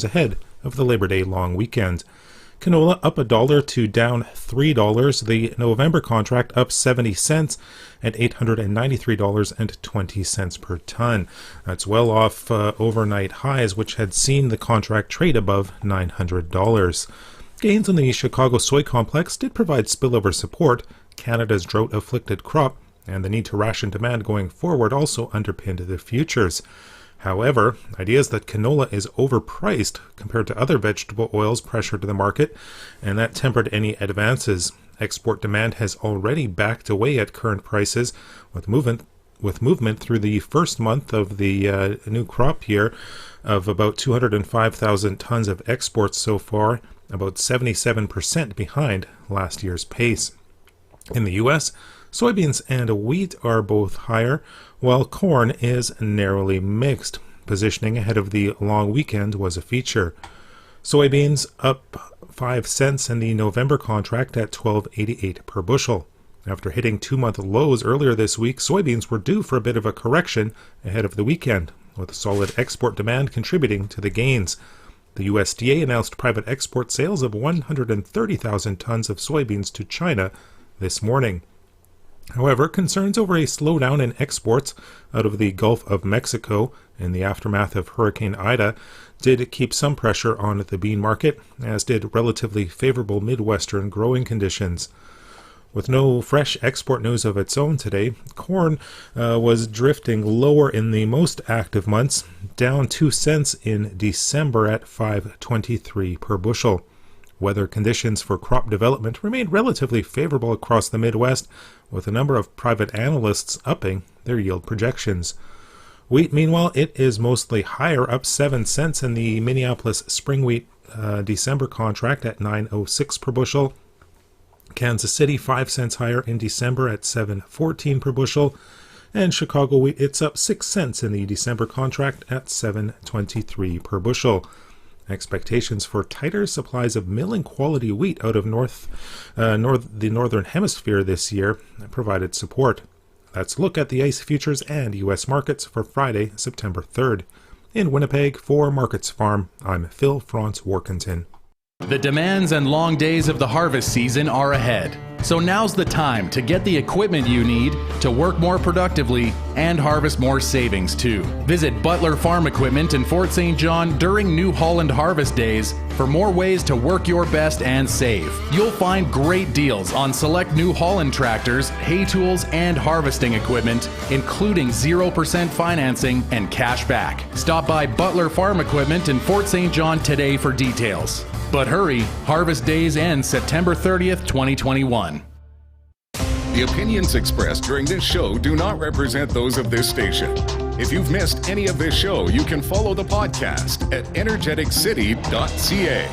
ahead of the Labor Day long weekend. Canola up $1 to down $3. The November contract up 70 cents at $893.20 per ton. That's well off overnight highs, which had seen the contract trade above $900. Gains in the Chicago soy complex did provide spillover support. Canada's drought-afflicted crop and the need to ration demand going forward also underpinned the futures. However, ideas that canola is overpriced compared to other vegetable oils pressured the market, and that tempered any advances. Export demand has already backed away at current prices, with movement through the first month of the new crop year of about 205,000 tons of exports so far, about 77% behind last year's pace. In the U.S., soybeans and wheat are both higher, while corn is narrowly mixed. Positioning ahead of the long weekend was a feature. Soybeans up 5 cents in the November contract at $12.88 per bushel. After hitting 2-month lows earlier this week, soybeans were due for a bit of a correction ahead of the weekend, with solid export demand contributing to the gains. The USDA announced private export sales of 130,000 tons of soybeans to China this morning. However, concerns over a slowdown in exports out of the Gulf of Mexico in the aftermath of Hurricane Ida did keep some pressure on the bean market, as did relatively favorable Midwestern growing conditions. With no fresh export news of its own today, corn was drifting lower in the most active months, down 2 cents in December at $5.23 per bushel. Weather conditions for crop development remained relatively favorable across the Midwest, with a number of private analysts upping their yield projections. Wheat, meanwhile, it is mostly higher, up 7 cents in the Minneapolis spring wheat December contract at $9.06 per bushel. Kansas City 5 cents higher in December at $7.14 per bushel. And Chicago wheat, it's up 6 cents in the December contract at $7.23 per bushel. Expectations for tighter supplies of milling quality wheat out of the Northern Hemisphere this year provided support. Let's look at the ICE futures and U.S. markets for Friday, September 3rd. In Winnipeg, for Markets Farm, I'm Phil Franz Workington. The demands and long days of the harvest season are ahead. So now's the time to get the equipment you need to work more productively and harvest more savings too. Visit Butler Farm Equipment in Fort St. John during New Holland Harvest Days for more ways to work your best and save. You'll find great deals on select New Holland tractors, hay tools, and harvesting equipment, including 0% financing and cash back. Stop by Butler Farm Equipment in Fort St. John today for details. But hurry, Harvest Days end September 30th, 2021. The opinions expressed during this show do not represent those of this station. If you've missed any of this show, you can follow the podcast at energeticcity.ca.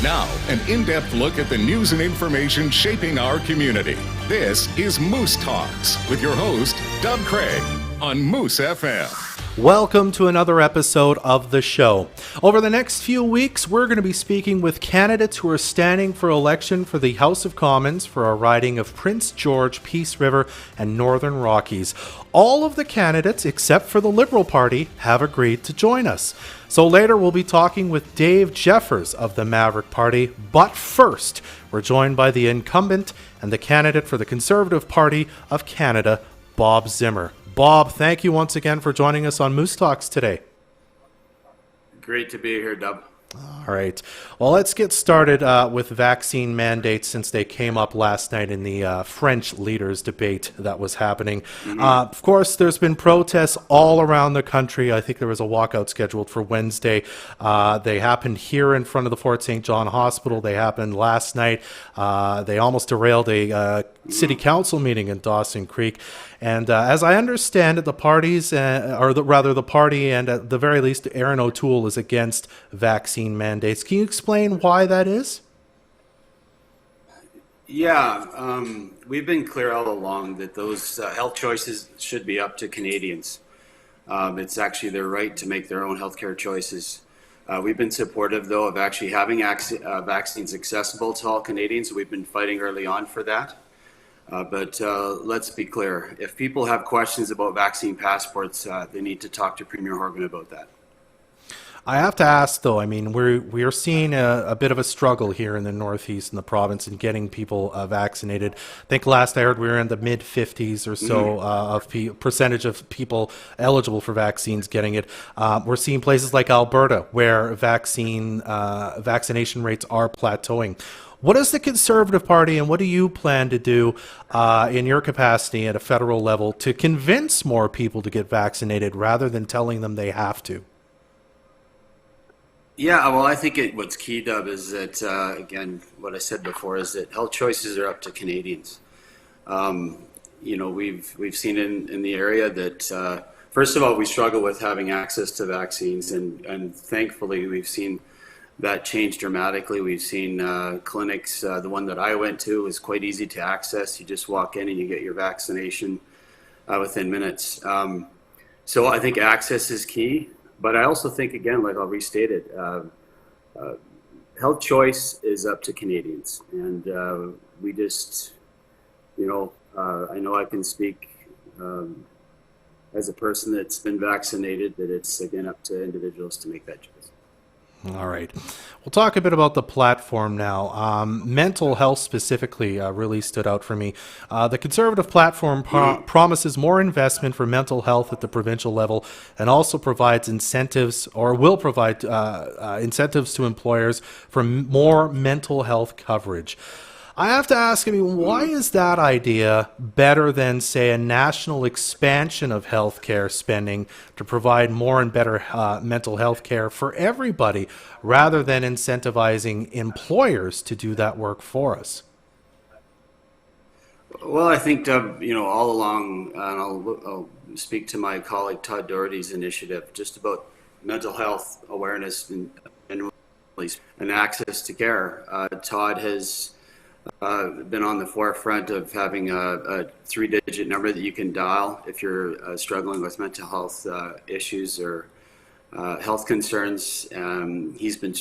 Now, an in-depth look at the news and information shaping our community. This is Moose Talks with your host, Doug Craig, on Moose FM. Welcome to another episode of the show. Over the next few weeks, we're going to be speaking with candidates who are standing for election for the House of Commons for our riding of Prince George, Peace River, and Northern Rockies. All of the candidates, except for the Liberal Party, have agreed to join us. So later we'll be talking with Dave Jeffers of the Maverick Party, but first, we're joined by the incumbent and the candidate for the Conservative Party of Canada, Bob Zimmer. Bob, thank you once again for joining us on Moose Talks today. Great to be here, Dub. All right. Well, let's get started with vaccine mandates since they came up last night in the French leaders debate that was happening. Of course, there's been protests all around the country. I think there was a walkout scheduled for Wednesday. They happened here in front of the Fort St. John Hospital. They happened last night. They almost derailed a city council meeting in Dawson Creek. And as I understand it, the parties, the party and at the very least, Aaron O'Toole is against vaccine mandates. Can you explain why that is? Yeah, we've been clear all along that those health choices should be up to Canadians. It's actually their right to make their own healthcare choices. We've been supportive, though, of actually having vaccines accessible to all Canadians. We've been fighting early on for that. But let's be clear. If people have questions about vaccine passports, they need to talk to Premier Horgan about that. I have to ask, though, I mean, we're seeing a bit of a struggle here in the Northeast in the province in getting people vaccinated. I think last I heard we were in the mid-50s or so of percentage of people eligible for vaccines getting it. We're seeing places like Alberta where vaccination rates are plateauing. What is the Conservative Party and what do you plan to do in your capacity at a federal level to convince more people to get vaccinated rather than telling them they have to? Yeah, well, I think what's key, Dub, is that, again, what I said before is that health choices are up to Canadians. We've seen in the area that, first of all, we struggle with having access to vaccines, and thankfully we've seen that change dramatically. We've seen clinics, the one that I went to was quite easy to access. You just walk in and you get your vaccination within minutes. So I think access is key. But I also think, again, like I'll restate it, health choice is up to Canadians. And we just, I know I can speak as a person that's been vaccinated, that it's, again, up to individuals to make that choice. All right. We'll talk a bit about the platform now. Mental health specifically really stood out for me. The Conservative platform promises more investment for mental health at the provincial level and also provides incentives or will provide incentives to employers for more mental health coverage. I have to ask, why is that idea better than, say, a national expansion of healthcare spending to provide more and better mental health care for everybody, rather than incentivizing employers to do that work for us? Well, I think, Dub, all along, and I'll speak to my colleague Todd Doherty's initiative just about mental health awareness and access to care. Todd has been on the forefront of having a 3-digit number that you can dial if you're struggling with mental health issues or health concerns. He's been,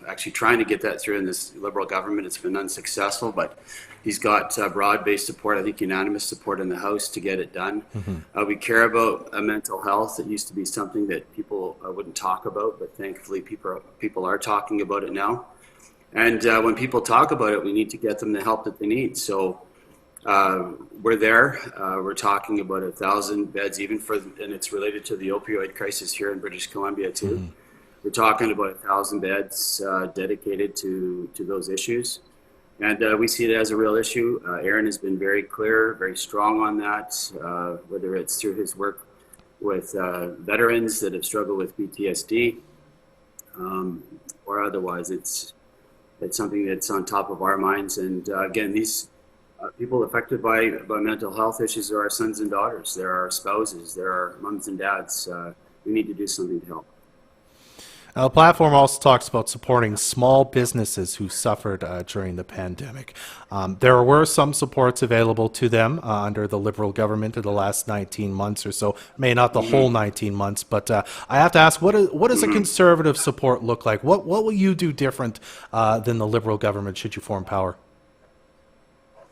actually trying to get that through in this Liberal government. It's been unsuccessful, but he's got broad-based support, I think unanimous support in the House to get it done. Mm-hmm. We care about mental health. It used to be something that people wouldn't talk about, but thankfully people are talking about it now. And when people talk about it, we need to get them the help that they need. So we're there. We're talking about 1,000 beds, and it's related to the opioid crisis here in British Columbia too. Mm-hmm. We're talking about 1,000 beds dedicated to those issues. And we see it as a real issue. Aaron has been very clear, very strong on that, whether it's through his work with veterans that have struggled with PTSD or otherwise. It's something that's on top of our minds. And again, these people affected by mental health issues are our sons and daughters. They're our spouses. They're our moms and dads. We need to do something to help. The platform also talks about supporting small businesses who suffered during the pandemic. There were some supports available to them under the Liberal government in the last 19 months or so. Maybe not the whole 19 months, but I have to ask, what does a Conservative support look like? What will you do different than the Liberal government should you form power?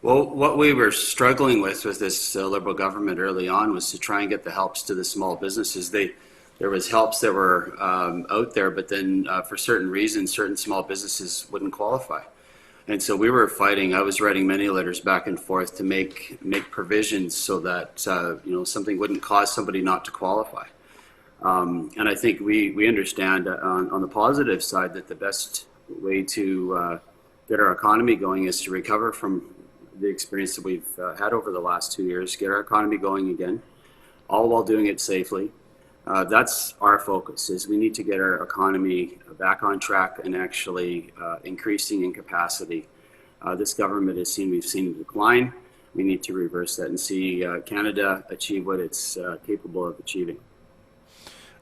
Well, what we were struggling with this Liberal government early on was to try and get the helps to the small businesses. There was helps that were out there, but then for certain reasons, certain small businesses wouldn't qualify. And so we were fighting. I was writing many letters back and forth to make provisions so that something wouldn't cause somebody not to qualify. And I think we understand on the positive side that the best way to get our economy going is to recover from the experience that we've had over the last 2 years, get our economy going again, all while doing it safely. That's our focus, is we need to get our economy back on track and actually increasing in capacity. This government we've seen a decline. We need to reverse that and see Canada achieve what it's capable of achieving.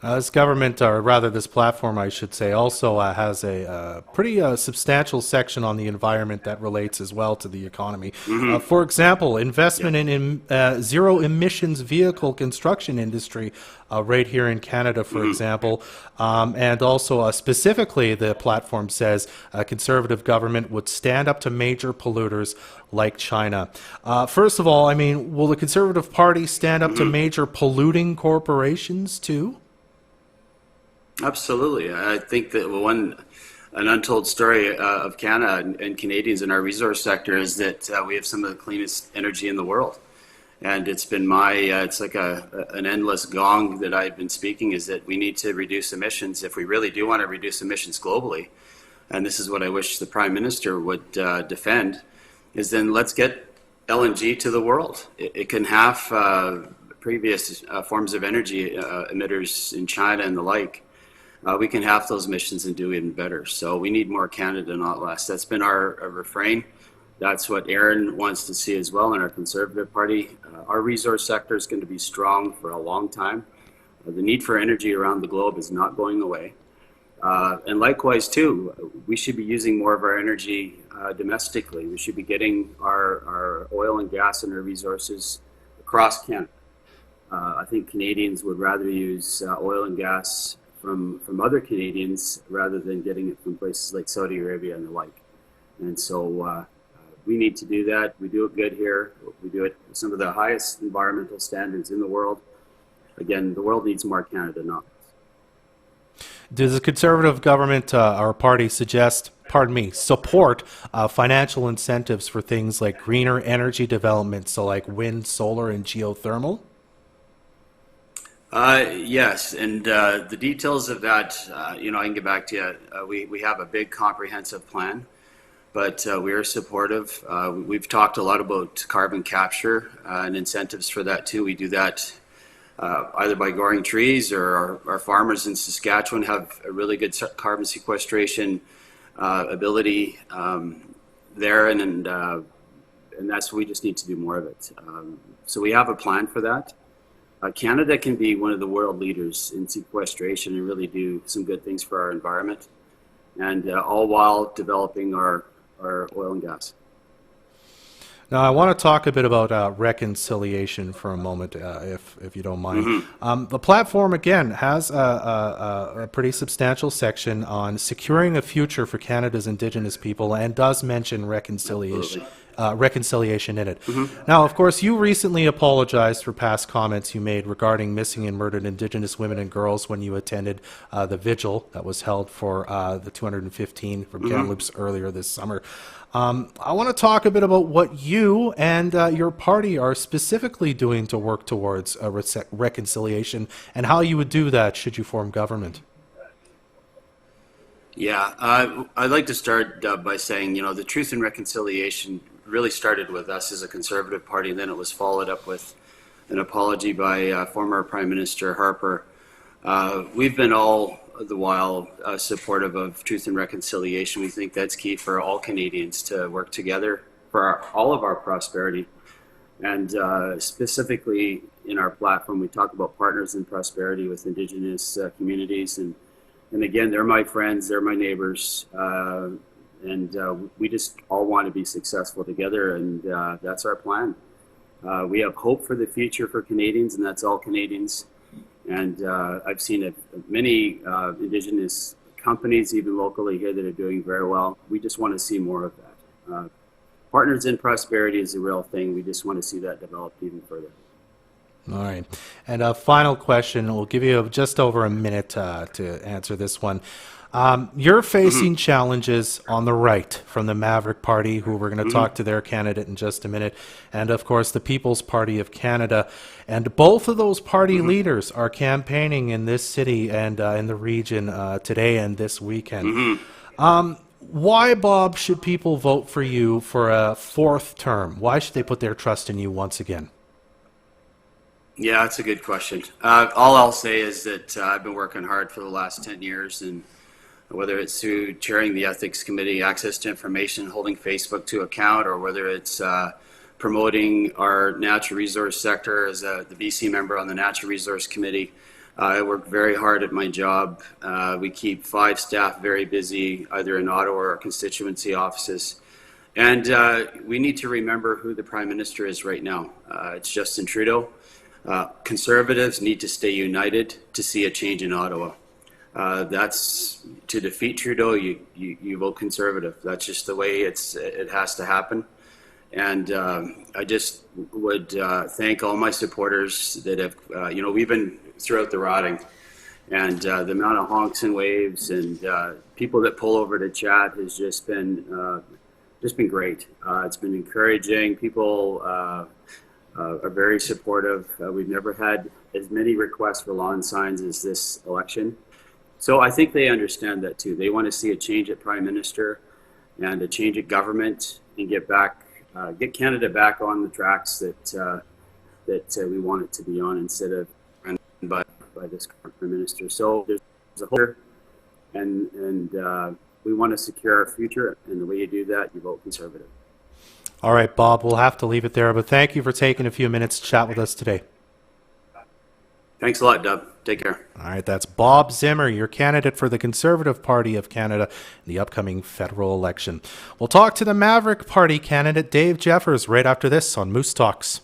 This government, or rather this platform, I should say, also has a pretty substantial section on the environment that relates as well to the economy. Mm-hmm. For example, investment in zero emissions vehicle construction industry right here in Canada, for example. And also specifically, the platform says a Conservative government would stand up to major polluters like China. First of all, will the Conservative Party stand up to major polluting corporations too? Absolutely. I think that an untold story of Canada and Canadians in our resource sector is that we have some of the cleanest energy in the world. And it's been it's like an endless gong that I've been speaking, is that we need to reduce emissions if we really do want to reduce emissions globally. And this is what I wish the Prime Minister would defend, is then let's get LNG to the world. It can halve previous forms of energy emitters in China and the like. We can halve those emissions and do even better. So we need more Canada, not less. That's been our refrain. That's what Aaron wants to see as well in our Conservative Party. Our resource sector is going to be strong for a long time. The need for energy around the globe is not going away. And likewise, too, we should be using more of our energy domestically. We should be getting our oil and gas and our resources across Canada. I think Canadians would rather use oil and gas from other Canadians rather than getting it from places like Saudi Arabia and the like. And so we need to do that. We do it good here. We do it with some of the highest environmental standards in the world. Again, the world needs more Canada, not less. Does the Conservative government or party support financial incentives for things like greener energy development, so like wind, solar, and geothermal? Yes, and the details of that, I can get back to you. We have a big comprehensive plan, but we are supportive. We've talked a lot about carbon capture and incentives for that too. We do that either by growing trees, or our farmers in Saskatchewan have a really good carbon sequestration ability there, and that's we just need to do more of it. So we have a plan for that. Canada can be one of the world leaders in sequestration and really do some good things for our environment, and all while developing our oil and gas. Now, I want to talk a bit about reconciliation for a moment, if you don't mind. Mm-hmm. The platform, again, has a pretty substantial section on securing a future for Canada's Indigenous people, and does mention reconciliation. Reconciliation in it. Mm-hmm. Now, of course, you recently apologized for past comments you made regarding missing and murdered Indigenous women and girls when you attended the vigil that was held for the 215 from Kamloops earlier this summer. I want to talk a bit about what you and your party are specifically doing to work towards reconciliation, and how you would do that should you form government. Yeah, I'd like to start by saying, the Truth and Reconciliation really started with us as a Conservative Party, and then it was followed up with an apology by former Prime Minister Harper. We've been all the while supportive of Truth and Reconciliation. We think that's key for all Canadians to work together for all of our prosperity. And specifically in our platform, we talk about partners in prosperity with Indigenous communities. And again, they're my friends, they're my neighbors. And we just all want to be successful together, and that's our plan. We have hope for the future for Canadians, and that's all Canadians. And I've seen many Indigenous companies, even locally here, that are doing very well. We just want to see more of that. Partners in prosperity is a real thing. We just want to see that developed even further. All right. And a final question. We'll give you just over a minute to answer this one. You're facing challenges on the right from the Maverick Party, who we're going to talk to their candidate in just a minute, and of course the People's Party of Canada. And both of those party leaders are campaigning in this city and in the region today and this weekend. Why, Bob, should people vote for you for a fourth term? Why should they put their trust in you once again? Yeah, that's a good question. All I'll say is that I've been working hard for the last 10 years, and whether it's through chairing the Ethics Committee, access to information, holding Facebook to account, or whether it's promoting our natural resource sector as the BC member on the Natural Resource Committee. I work very hard at my job. We keep 5 staff very busy, either in Ottawa or our constituency offices. And we need to remember who the Prime Minister is right now. It's Justin Trudeau. Conservatives need to stay united to see a change in Ottawa. That's to defeat Trudeau, you vote Conservative. That's just the way it has to happen. And I just would thank all my supporters that have, we've been throughout the riding, And the amount of honks and waves and people that pull over to chat has just been great. It's been encouraging. People are very supportive. We've never had as many requests for lawn signs as this election. So I think they understand that too. They want to see a change at Prime Minister and a change at government and get Canada back on the tracks that we want it to be on, instead of run by this current Prime Minister. So there's a whole, and we want to secure our future, and the way you do that, you vote Conservative. All right, Bob, we'll have to leave it there, but thank you for taking a few minutes to chat with us today. Thanks a lot, Dub. Take care. All right, that's Bob Zimmer, your candidate for the Conservative Party of Canada in the upcoming federal election. We'll talk to the Maverick Party candidate, Dave Jeffers, right after this on Moose Talks.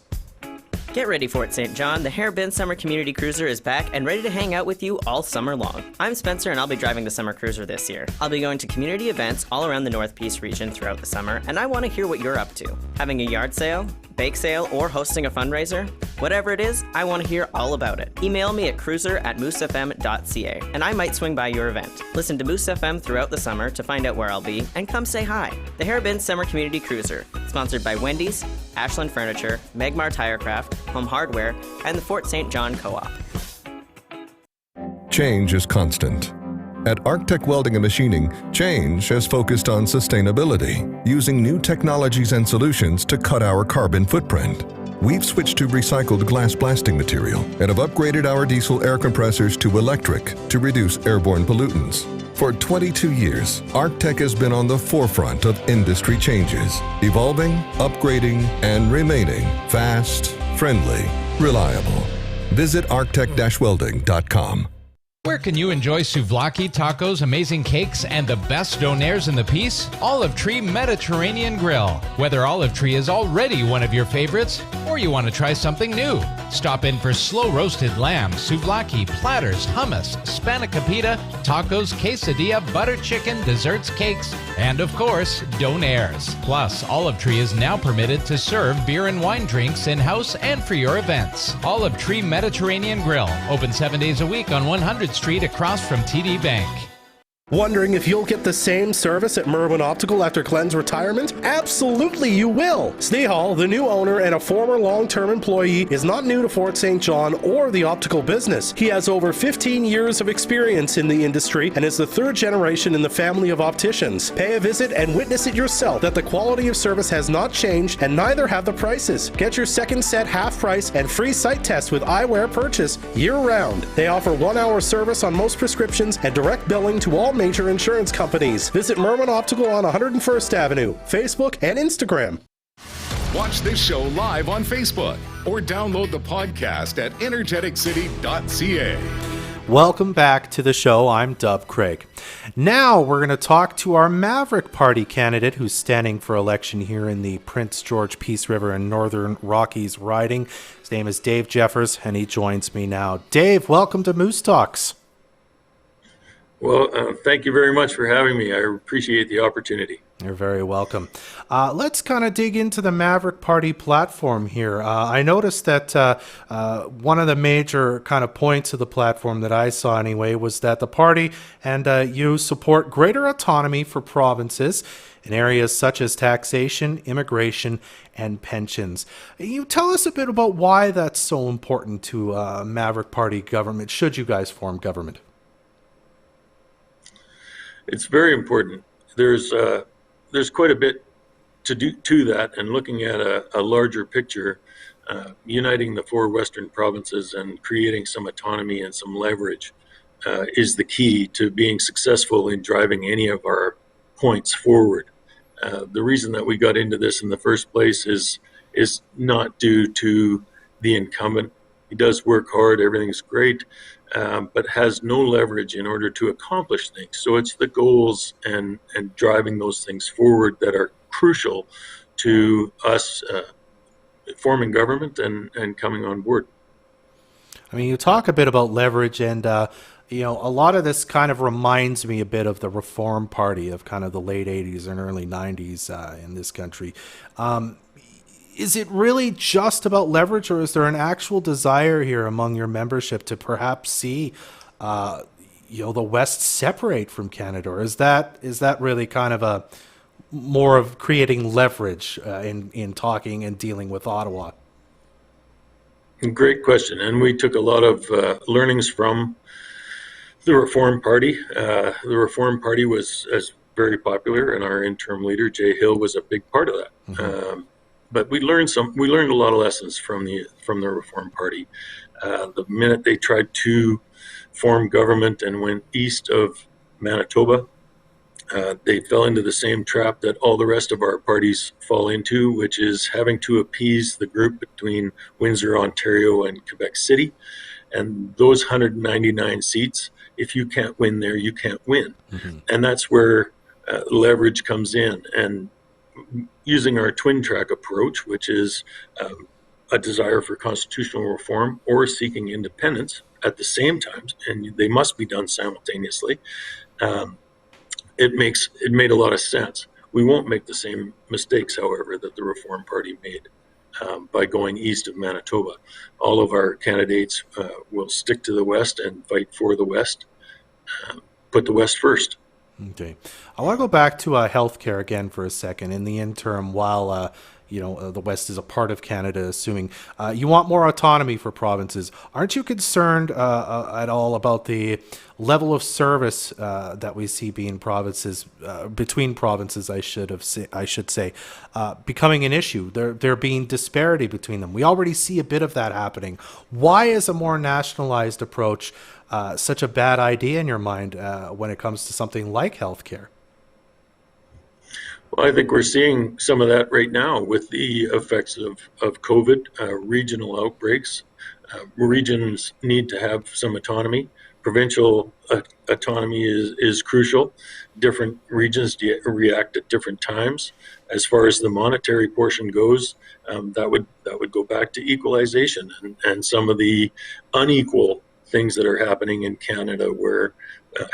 Get ready for it, St. John. The Harebin Summer Community Cruiser is back and ready to hang out with you all summer long. I'm Spencer, and I'll be driving the Summer Cruiser this year. I'll be going to community events all around the North Peace region throughout the summer, and I want to hear what you're up to. Having a yard sale, bake sale, or hosting a fundraiser? Whatever it is, I want to hear all about it. Email me at cruiser@moosefm.ca, and I might swing by your event. Listen to Moose FM throughout the summer to find out where I'll be, and come say hi. The Harebin Summer Community Cruiser, sponsored by Wendy's, Ashland Furniture, Megmar Tirecraft, Home Hardware, and the Fort St. John Co-op. Change is constant. At Arctech Welding and Machining, change has focused on sustainability, using new technologies and solutions to cut our carbon footprint. We've switched to recycled glass blasting material and have upgraded our diesel air compressors to electric to reduce airborne pollutants. For 22 years, Arctech has been on the forefront of industry changes, evolving, upgrading, and remaining fast, friendly, reliable. Visit arctech-welding.com. Where can you enjoy souvlaki, tacos, amazing cakes, and the best donaires in the piece? Olive Tree Mediterranean Grill. Whether Olive Tree is already one of your favorites, or you want to try something new, stop in for slow-roasted lamb, souvlaki, platters, hummus, spanakopita, tacos, quesadilla, butter chicken, desserts, cakes, and of course, donaires. Plus, Olive Tree is now permitted to serve beer and wine drinks in-house and for your events. Olive Tree Mediterranean Grill, open 7 days a week on 100 Street across from TD Bank. Wondering if you'll get the same service at Merwin Optical after Glenn's retirement? Absolutely you will! Snehal, the new owner and a former long-term employee, is not new to Fort St. John or the optical business. He has over 15 years of experience in the industry and is the third generation in the family of opticians. Pay a visit and witness it yourself that the quality of service has not changed, and neither have the prices. Get your second set half price and free sight test with eyewear purchase year-round. They offer 1-hour service on most prescriptions and direct billing to all major insurance companies. Visit Merwin Optical on 101st Avenue, Facebook and Instagram. Watch this show live on Facebook or download the podcast at energeticcity.ca. Welcome back to the show. I'm Dub Craig. Now we're going to talk to our Maverick Party candidate who's standing for election here in the Prince George Peace River and Northern Rockies riding. His name is Dave Jeffers, and he joins me now. Dave, welcome to Moose Talks. Well, thank you very much for having me. I appreciate the opportunity. You're very welcome. Let's kind of dig into the Maverick Party platform here. I noticed that one of the major kind of points of the platform that I saw anyway was that the party and you support greater autonomy for provinces in areas such as taxation, immigration, and pensions. You tell us a bit about why that's so important to Maverick Party government, should you guys form government? It's very important. There's quite a bit to do to that, and looking at a larger picture, uniting the 4 Western provinces and creating some autonomy and some leverage is the key to being successful in driving any of our points forward. The reason that we got into this in the first place is not due to the incumbent. He does work hard, everything's great, but has no leverage in order to accomplish things. So it's the goals and driving those things forward that are crucial to us forming government and coming on board. I mean, you talk a bit about leverage, and a lot of this kind of reminds me a bit of the Reform Party of kind of the late 80s and early 90s in this country. Is it really just about leverage, or is there an actual desire here among your membership to perhaps see the West separate from Canada? Or is that really kind of a more of creating leverage in talking and dealing with Ottawa? Great question. And we took a lot of learnings from the Reform Party. The Reform Party was very popular, and our interim leader, Jay Hill, was a big part of that. But we learned a lot of lessons from the Reform Party. The minute they tried to form government and went east of Manitoba, they fell into the same trap that all the rest of our parties fall into, which is having to appease the group between Windsor, Ontario, and Quebec City. And those 199 seats, if you can't win there, you can't win. And that's where leverage comes in. And using our twin track approach, which is a desire for constitutional reform or seeking independence at the same time, and they must be done simultaneously, it made a lot of sense. We won't make the same mistakes, however, that the Reform Party made by going east of Manitoba. All of our candidates will stick to the West and fight for the West, put the West first. Okay. I want to go back to healthcare again for a second. In the interim, while the West is a part of Canada, assuming you want more autonomy for provinces, aren't you concerned at all about the level of service that we see between provinces? I should say, becoming an issue. There being disparity between them. We already see a bit of that happening. Why is a more nationalized approach such a bad idea in your mind when it comes to something like healthcare? Well, I think we're seeing some of that right now with the effects of COVID, regional outbreaks. Regions need to have some autonomy. Provincial autonomy is crucial. Different regions react at different times. As far as the monetary portion goes, that would go back to equalization and some of the unequal things that are happening in Canada where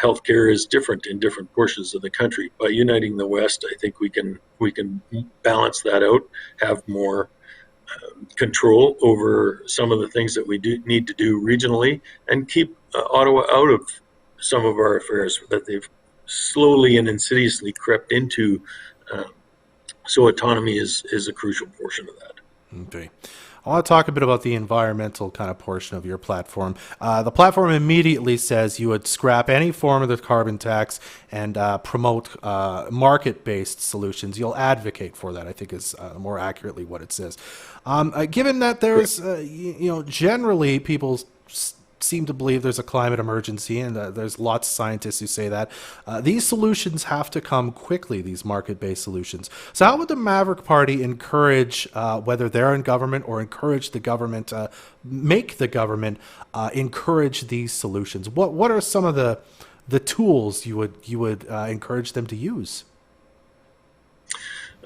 healthcare is different in different portions of the country. By uniting the West, I think we can balance that out, have more control over some of the things that we do need to do regionally, and keep Ottawa out of some of our affairs that they've slowly and insidiously crept into. So autonomy is a crucial portion of that. Okay. I want to talk a bit about the environmental kind of portion of your platform. The platform immediately says you would scrap any form of the carbon tax and promote market-based solutions. You'll advocate for that, I think is more accurately what it says. Given that there's, generally people seem to believe there's a climate emergency, and there's lots of scientists who say that these solutions have to come quickly, these market-based solutions. So how would the Maverick Party encourage, whether they're in government or encourage the government, make the government encourage these solutions? What are some of the tools you would encourage them to use?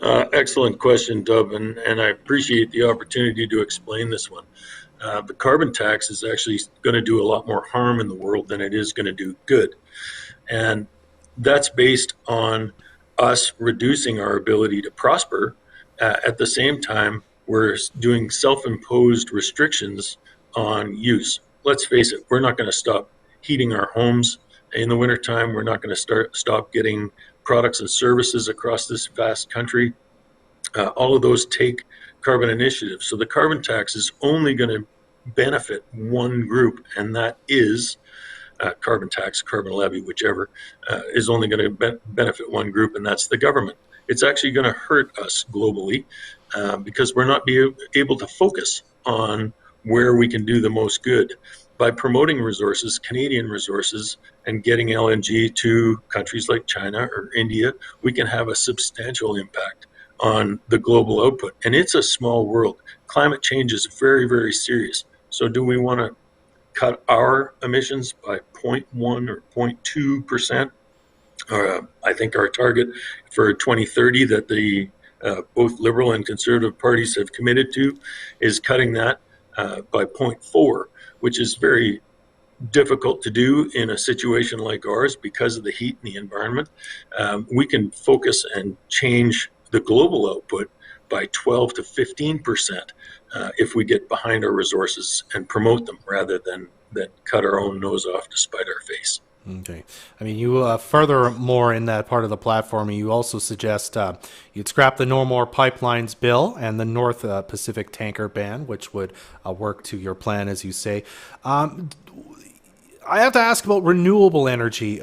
Excellent question, Dub, and I appreciate the opportunity to explain this one. The carbon tax is actually going to do a lot more harm in the world than it is going to do good. And that's based on us reducing our ability to prosper. At the same time, we're doing self-imposed restrictions on use. Let's face it, we're not going to stop heating our homes in the wintertime. We're not going to stop getting products and services across this vast country. All of those take carbon initiatives. So the carbon tax is only going to benefit one group, and that is carbon tax, carbon levy, whichever, is only going to benefit one group, and that's the government. It's actually going to hurt us globally because we're not able to focus on where we can do the most good. By promoting resources, Canadian resources, and getting LNG to countries like China or India, we can have a substantial impact on the global output. And it's a small world. Climate change is very, very serious. So do we want to cut our emissions by 0.1 or 0.2%? I think our target for 2030 that the both Liberal and Conservative parties have committed to is cutting that by 0.4, which is very difficult to do in a situation like ours because of the heat in the environment. We can focus and change the global output by 12 to 15% if we get behind our resources and promote them rather than cut our own nose off to spite our face. Okay. I mean, you furthermore in that part of the platform, you also suggest you'd scrap the No More Pipelines bill and the North Pacific tanker ban, which would work to your plan, as you say. I have to ask about renewable energy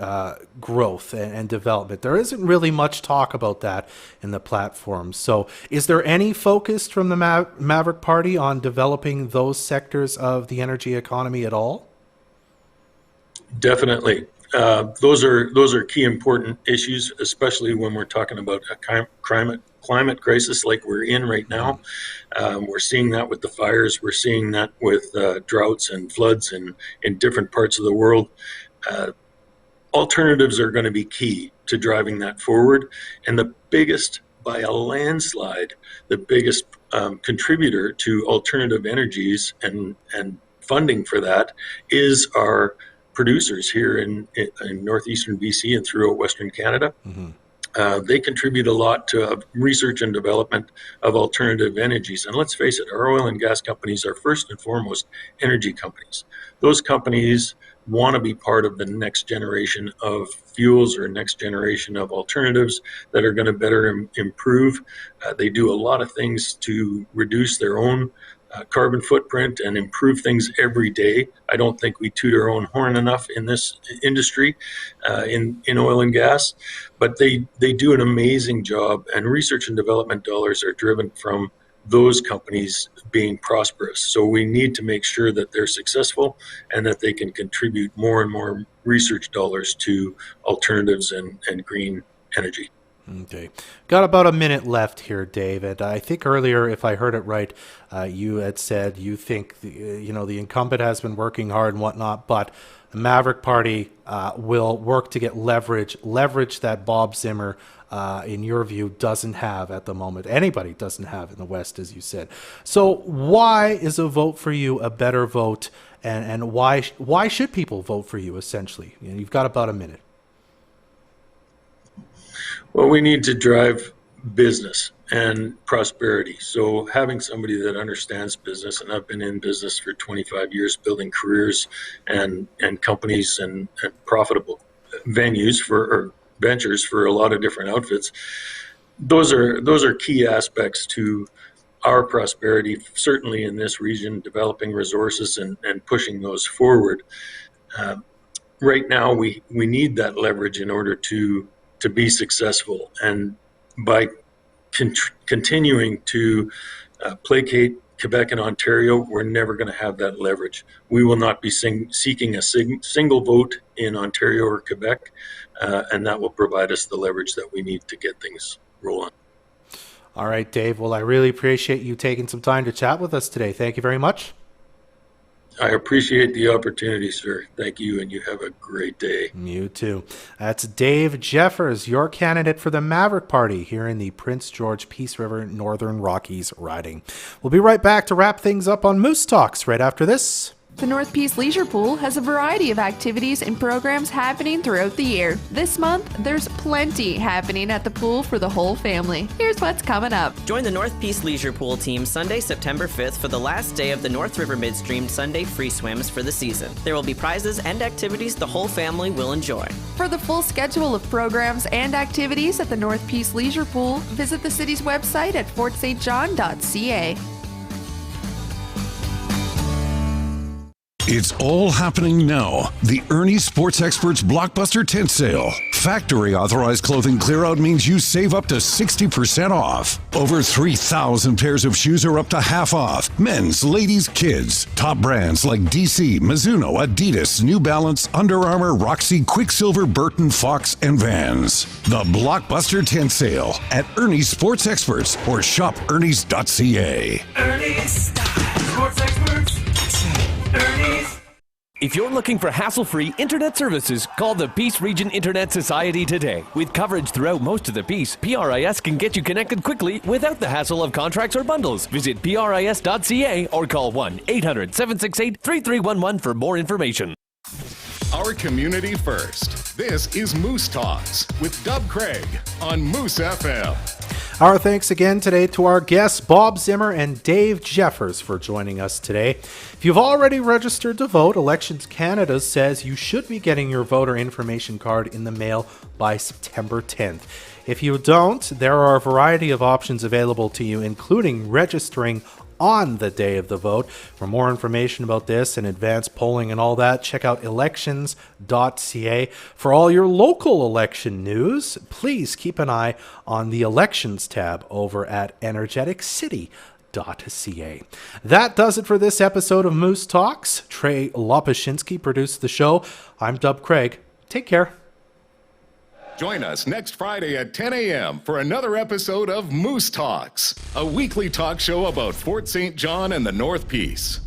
growth and development. There isn't really much talk about that in the platform. So is there any focus from the Maverick Party on developing those sectors of the energy economy at all? Definitely. Those are key important issues, especially when we're talking about a climate crisis like we're in right now. We're seeing that with the fires. We're seeing that with droughts and floods in different parts of the world. Alternatives are going to be key to driving that forward. And the biggest, by a landslide, the biggest contributor to alternative energies and funding for that is our producers here in northeastern BC and throughout Western Canada. They contribute a lot to research and development of alternative energies. And let's face it, our oil and gas companies are first and foremost energy companies. Those companies want to be part of the next generation of fuels or next generation of alternatives that are going to better improve. They do a lot of things to reduce their own carbon footprint and improve things every day. I don't think we toot our own horn enough in this industry, in oil and gas, but they do an amazing job, and research and development dollars are driven from those companies being prosperous. So we need to make sure that they're successful and that they can contribute more and more research dollars to alternatives and green energy. Okay. Got about a minute left here, Dave. And I think earlier, if I heard it right, you had said you think the incumbent has been working hard and whatnot, but the Maverick Party will work to get leverage that Bob Zimmer, in your view, doesn't have at the moment. Anybody doesn't have in the West, as you said. So why is a vote for you a better vote, and why should people vote for you, essentially? You've got about a minute. Well, we need to drive business and prosperity. So having somebody that understands business, and I've been in business for 25 years, building careers and companies and profitable venues or ventures for a lot of different outfits. Those are key aspects to our prosperity, certainly in this region, developing resources and pushing those forward. Right now, we need that leverage in order to be successful, and by continuing to placate Quebec and Ontario, we're never going to have that leverage. We will not be seeking a single vote in Ontario or Quebec, and that will provide us the leverage that we need to get things rolling. All right, Dave. Well, I really appreciate you taking some time to chat with us today. Thank you very much. I appreciate the opportunity, sir. Thank you, and you have a great day. You too. That's Dave Jeffers, your candidate for the Maverick Party here in the Prince George Peace River Northern Rockies riding. We'll be right back to wrap things up on Moose Talks right after this. The North Peace Leisure Pool has a variety of activities and programs happening throughout the year. This month, there's plenty happening at the pool for the whole family. Here's what's coming up. Join the North Peace Leisure Pool team Sunday, September 5th for the last day of the North River Midstream Sunday free swims for the season. There will be prizes and activities the whole family will enjoy. For the full schedule of programs and activities at the North Peace Leisure Pool, visit the city's website at fortstjohn.ca. It's all happening now. The Ernie Sports Experts Blockbuster Tent Sale. Factory authorized clothing clearout means you save up to 60% off. Over 3,000 pairs of shoes are up to half off. Men's, ladies, kids. Top brands like DC, Mizuno, Adidas, New Balance, Under Armour, Roxy, Quicksilver, Burton, Fox, and Vans. The Blockbuster Tent Sale at Ernie Sports Experts or shop ernies.ca. Ernie's Sports Experts. Ernie's. If you're looking for hassle-free internet services, call the Peace Region Internet Society today. With coverage throughout most of the Peace, PRIS can get you connected quickly without the hassle of contracts or bundles. Visit PRIS.ca or call 1-800-768-3311 for more information. Our community first. This is Moose Talks with Dub Craig on Moose FM. Our thanks again today to our guests, Bob Zimmer and Dave Jeffers, for joining us today. If you've already registered to vote, Elections Canada says you should be getting your voter information card in the mail by September 10th. If you don't, there are a variety of options available to you, including registering on the day of the vote. For more information about this and advanced polling and all that, check out elections.ca. For all your local election news, please keep an eye on the Elections tab over at energeticcity.ca. That does it for this episode of Moose Talks. Trey Lopashinsky produced the show. I'm Dub Craig. Take care. Join us next Friday at 10 a.m. for another episode of Moose Talks, a weekly talk show about Fort St. John and the North Peace.